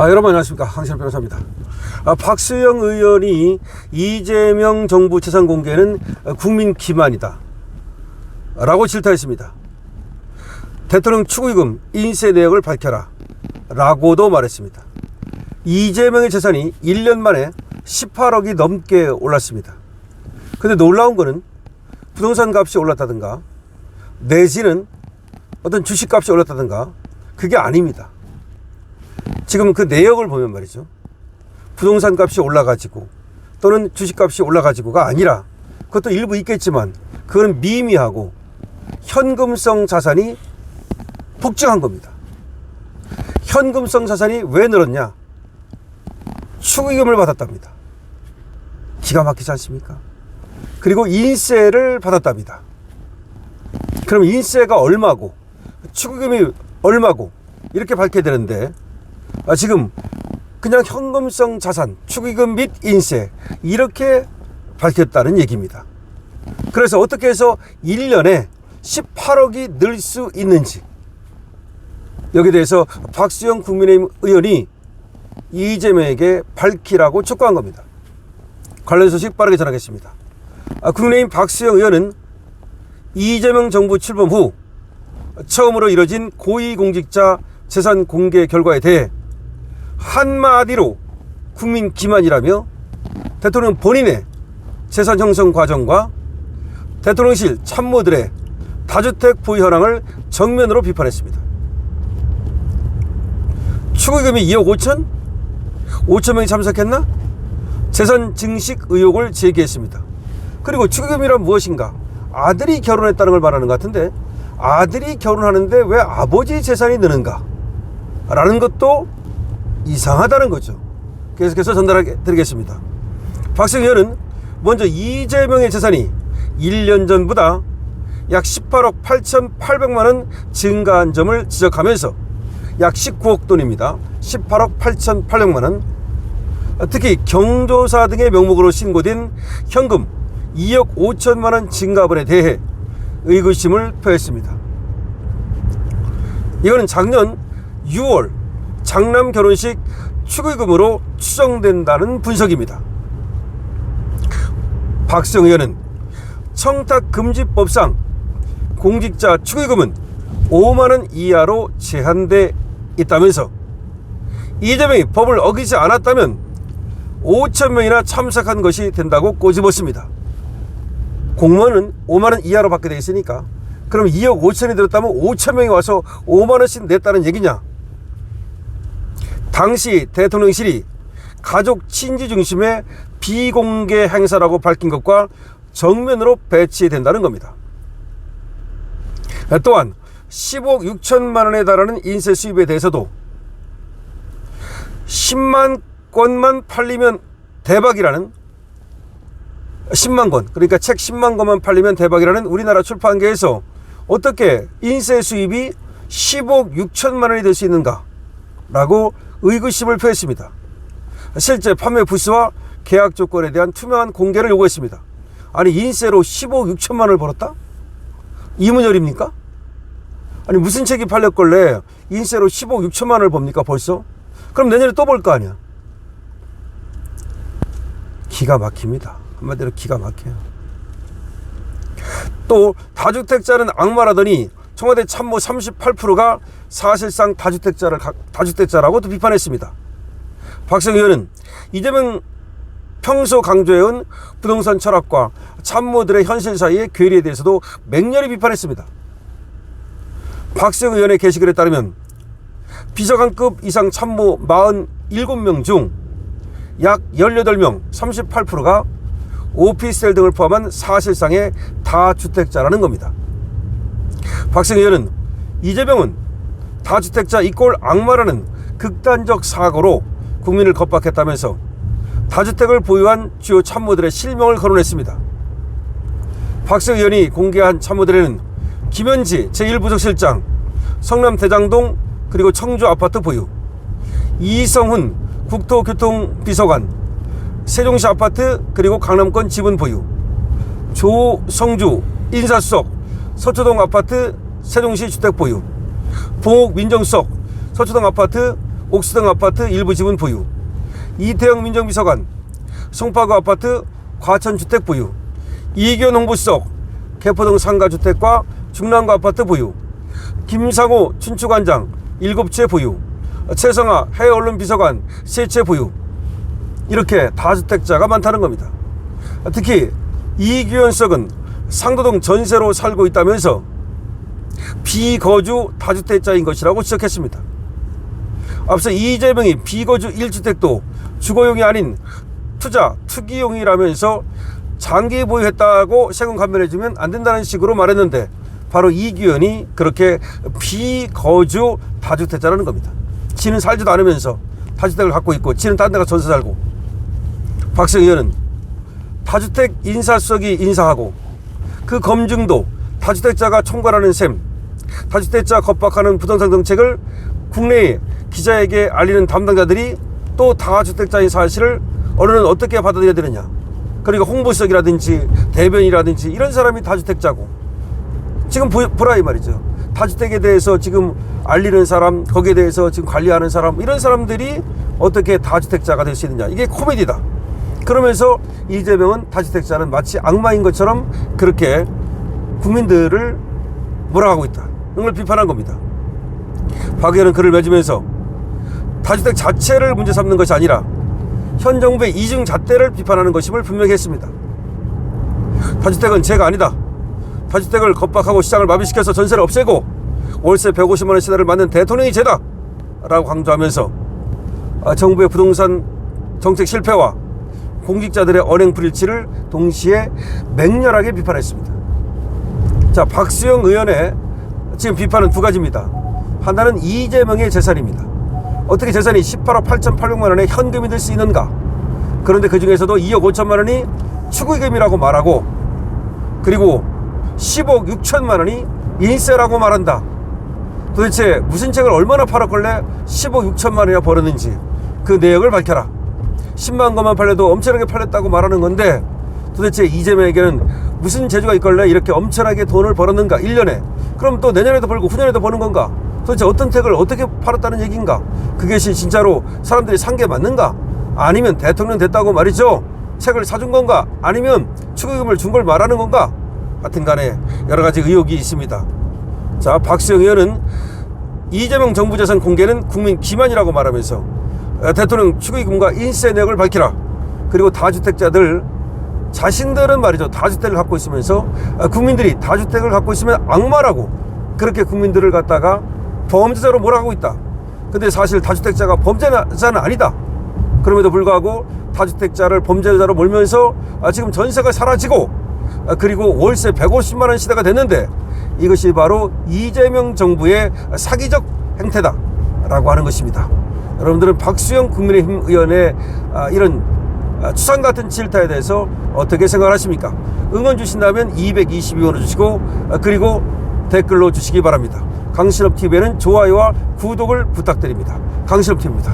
여러분 안녕하십니까, 황시열 변호사입니다. 박수영 의원이 이재명 정부 재산 공개는 국민 기만이다 라고 질타했습니다. 대통령 축의금 인세 내역을 밝혀라 라고도 말했습니다. 이재명의 재산이 1년 만에 18억이 넘게 올랐습니다. 근데 놀라운 거는 부동산 값이 올랐다든가 내지는 어떤 주식 값이 올랐다든가 그게 아닙니다. 지금 그 내역을 보면 말이죠, 부동산 값이 올라가지고 또는 주식 값이 올라가지고가 아니라, 그것도 일부 있겠지만 그거는 미미하고 현금성 자산이 폭증한 겁니다. 현금성 자산이 왜 늘었냐? 축의금을 받았답니다. 기가 막히지 않습니까? 그리고 인세를 받았답니다. 그럼 인세가 얼마고 축의금이 얼마고 이렇게 밝혀야 되는데, 지금 그냥 현금성 자산, 축의금 및 인세 이렇게 밝혔다는 얘기입니다. 그래서 어떻게 해서 1년에 18억이 늘 수 있는지, 여기에 대해서 박수영 국민의힘 의원이 이재명에게 밝히라고 촉구한 겁니다. 관련 소식 빠르게 전하겠습니다. 국민의힘 박수영 의원은 이재명 정부 출범 후 처음으로 이뤄진 고위공직자 재산 공개 결과에 대해 한마디로 국민 기만이라며 대통령 본인의 재산 형성 과정과 대통령실 참모들의 다주택 보유 현황을 정면으로 비판했습니다. 축의금이 2억 5천? 5천 명이 참석했나? 재산 증식 의혹을 제기했습니다. 그리고 축의금이란 무엇인가? 아들이 결혼했다는 걸 말하는 것 같은데, 아들이 결혼하는데 왜 아버지 재산이 느는가? 라는 것도 이상하다는 거죠. 계속해서 전달해 드리겠습니다. 박수영 의원은 먼저 이재명의 재산이 1년 전보다 약 18억 8,800만 원 증가한 점을 지적하면서 약 19억 돈입니다. 18억 8,800만 원. 특히 경조사 등의 명목으로 신고된 현금 2억 5천만 원 증가분에 대해 의구심을 표했습니다. 이거는 작년 6월 장남 결혼식 축의금으로 추정된다는 분석입니다. 박수영 의원은 청탁금지법상 공직자 축의금은 5만원 이하로 제한돼 있다면서, 이재명이 법을 어기지 않았다면 5천 명이나 참석한 것이 된다고 꼬집었습니다. 공무원은 5만원 이하로 받게 돼 있으니까 그럼 2억 5천이 들었다면 5천 명이 와서 5만원씩 냈다는 얘기냐? 당시 대통령실이 가족 친지 중심의 비공개 행사라고 밝힌 것과 정면으로 배치된다는 겁니다. 또한 10억 6천만 원에 달하는 인세 수입에 대해서도 10만 권만 팔리면 대박이라는, 10만 권, 그러니까 책 10만 권만 팔리면 대박이라는 우리나라 출판계에서 어떻게 인세 수입이 10억 6천만 원이 될 수 있는가 라고 의구심을 표했습니다. 실제 판매 부수와 계약 조건에 대한 투명한 공개를 요구했습니다. 아니, 인세로 10억 6천만 원을 벌었다? 이문열입니까? 아니, 무슨 책이 팔렸길래 인세로 10억 6천만 원을 법니까 벌써? 그럼 내년에 또 벌 거 아니야. 기가 막힙니다. 한마디로 기가 막혀요. 또 다주택자는 악마라더니 청와대 참모 38%가 사실상 다주택자라고 또 비판했습니다. 박수영 의원은 이재명 평소 강조해온 부동산 철학과 참모들의 현실 사이의 괴리에 대해서도 맹렬히 비판했습니다. 박수영 의원의 게시글에 따르면 비서관급 이상 참모 47명 중 약 18명 38%가 오피스텔 등을 포함한 사실상의 다주택자라는 겁니다. 박수영 의원은 이재명은 다주택자 이꼴 악마라는 극단적 사고로 국민을 겁박했다면서 다주택을 보유한 주요 참모들의 실명을 거론했습니다. 박수영 의원이 공개한 참모들에는 김현지 제1부속실장, 성남 대장동 그리고 청주 아파트 보유, 이성훈 국토교통비서관, 세종시 아파트 그리고 강남권 지분 보유, 조성주 인사수석, 서초동 아파트 세종시 주택 보유, 봉옥 민정수석, 서초동 아파트 옥수동 아파트 일부 지분 보유, 이태영 민정비서관 송파구 아파트 과천주택 보유, 이기현 홍보수석 개포동 상가주택과 중랑구 아파트 보유, 김상호 춘추관장 7채 보유, 최성아 해외언론 비서관 3채 보유. 이렇게 다주택자가 많다는 겁니다. 특히 이기현 수석은 상도동 전세로 살고 있다면서 비거주 다주택자인 것이라고 지적했습니다. 앞서 이재명이 비거주 1주택도 주거용이 아닌 투자, 투기용이라면서 장기 보유했다고 세금 감면해주면 안 된다는 식으로 말했는데 바로 이기현이 그렇게 비거주 다주택자라는 겁니다. 지는 살지도 않으면서 다주택을 갖고 있고 지는 딴 데가 전세 살고. 박수영 의원은 다주택 인사수석이 인사하고 그 검증도 다주택자가 총괄하는 셈, 다주택자 겁박하는 부동산 정책을 국내에 기자에게 알리는 담당자들이 또 다주택자인 사실을 언론은 어떻게 받아들여야 되느냐. 그리고 홍보수석이라든지 대변이라든지 이런 사람이 다주택자고 지금 보라 이 말이죠. 다주택에 대해서 지금 알리는 사람, 거기에 대해서 지금 관리하는 사람, 이런 사람들이 어떻게 다주택자가 될 수 있느냐. 이게 코미디다. 그러면서 이재명은 다주택자는 마치 악마인 것처럼 그렇게 국민들을 몰아가고 있다. 이걸 비판한 겁니다. 박 의원은 글을 맺으면서 다주택 자체를 문제 삼는 것이 아니라 현 정부의 이중 잣대를 비판하는 것임을 분명히 했습니다. 다주택은 죄가 아니다. 다주택을 겁박하고 시장을 마비시켜서 전세를 없애고 월세 150만 원 시대를 만든 대통령이 죄다 라고 강조하면서 정부의 부동산 정책 실패와 공직자들의 언행 불일치를 동시에 맹렬하게 비판했습니다. 자, 박수영 의원의 지금 비판은 두 가지입니다. 하나는 이재명의 재산입니다. 어떻게 재산이 18억 8,800만 원의 현금이 될 수 있는가. 그런데 그 중에서도 2억 5천만 원이 축의금이라고 말하고 그리고 10억 6천만 원이 인세라고 말한다. 도대체 무슨 책을 얼마나 팔았길래 10억 6천만 원이나 벌었는지 그 내역을 밝혀라. 10만 건만 팔려도 엄청나게 팔렸다고 말하는 건데 도대체 이재명에게는 무슨 재주가 있길래 이렇게 엄청나게 돈을 벌었는가 1년에. 그럼 또 내년에도 벌고 후년에도 버는 건가. 도대체 어떤 책을 어떻게 팔았다는 얘기인가. 그것이 진짜로 사람들이 산 게 맞는가. 아니면 대통령 됐다고 말이죠. 책을 사준 건가. 아니면 축의금을 준 걸 말하는 건가. 하여튼 간에 여러 가지 의혹이 있습니다. 자, 박수영 의원은 이재명 정부 재산 공개는 국민 기만이라고 말하면서 대통령 축의금과 인세 내역을 밝히라. 그리고 다주택자들 자신들은 말이죠. 다주택을 갖고 있으면서 국민들이 다주택을 갖고 있으면 악마라고 그렇게 국민들을 갖다가 범죄자로 몰아가고 있다. 근데 사실 다주택자가 범죄자는 아니다. 그럼에도 불구하고 다주택자를 범죄자로 몰면서 지금 전세가 사라지고 그리고 월세 150만 원 시대가 됐는데 이것이 바로 이재명 정부의 사기적 행태다라고 하는 것입니다. 여러분들은 박수영 국민의힘 의원의 이런 추상 같은 질타에 대해서 어떻게 생각하십니까? 응원 주신다면 222원을 주시고 그리고 댓글로 주시기 바랍니다. 강신업TV에는 좋아요와 구독을 부탁드립니다. 강신업TV입니다.